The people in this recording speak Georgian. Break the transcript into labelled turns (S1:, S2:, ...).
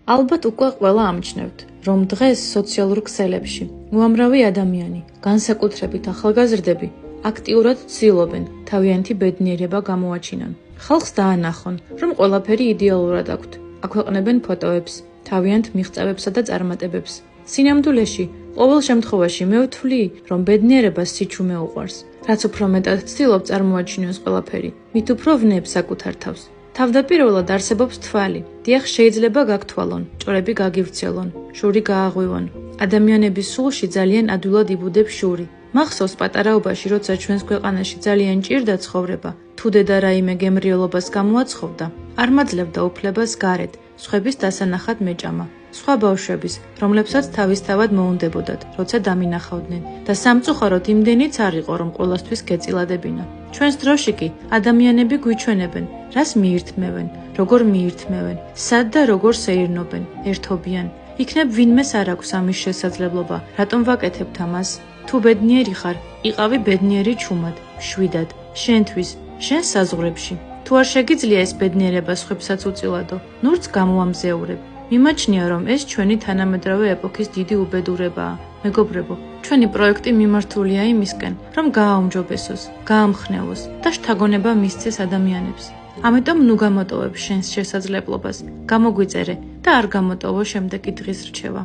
S1: ალბათ უკვე ყველა ამჩნევთ, რომ დღეს სოციალურ ქსელებში უამრავი ადამიანი, განსაკუთრებით ახალგაზრდები, აქტიურად ცდილობენ თავიანთი ბედნიერება გამოაჩინონ. ხალხს დაანახონ, რომ ყველაფერი იდეალურად აქვთ. აქვეყნებენ ფოტოებს, თავიანთ მიღწევებსა და წარმატებებს. სინამდვილეში, ყოველ შემთხვევაში მე ვთვლი, რომ ბედნიერებას სიჩუმე უყვარს. რაც უფრო მეტად ცდილობ წარმოაჩინოს ყველაფერი, მით უფრო ვნებს საკუთარ თავს. თავდაპირველად არსებობს თვალი. დიახ, შეიძლება გაგთვალონ, ჭორები გაგივრცელონ, შური გააღვივონ. ადამიანების სულში ძალიან ადვილად იბუდებს შური. მახსოვს პატარაობაში, როცა ჩვენს ქვეყანაში ძალიან ჭირდა ცხოვრება, თუ დედა რაიმე გემრიელობას გამოაცხობდა, არ მაძლევდა უფლებას გარეთ, სხვების დასანახად მეჭამა. სხვა ბავშვების, რომლებსაც თავისთავად მოუნდებოდათ, როცა დამინახავდნენ და სამწუხაროდ იმდენიც არ იყო, რომ ყველასთვის გეწილადებინა. ჩვენს დროში კი ადამიანები გვიჩვენებენ, რას მიირთმევენ, როგორ მიირთმევენ, სად და როგორ სეირნობენ, ერთობიან. იქნებ ვინმეს არ აქვს ამის შესაძლებლობა, რატომ ვაკეთებთ ამას? თუ ბედნიერი ხარ, იყავი ბედნიერი ჩუმად, მშვიდად, შენთვის, შენ საზღვრებში. თუ არ შეგიძლია ეს ბედნიერება სხვებსაც უწილადო, ნურც გამოამზეურებ. მიმაჩნია, რომ ეს ჩვენი თანამედროვე ეპოქის დიდი უბედურებაა. მეგობრებო, ჩვენი პროექტი მიმართულია იმისკენ, რომ გააუმჯობესოს, გაამხნევოს და შთაგონება მისცეს ადამიანებს. ამიტომ ნუ გამოტოვებ შენს შესაძლებლობას, გამოგვიწერე და არ გამოტოვო შემდეგი დღის რჩევა.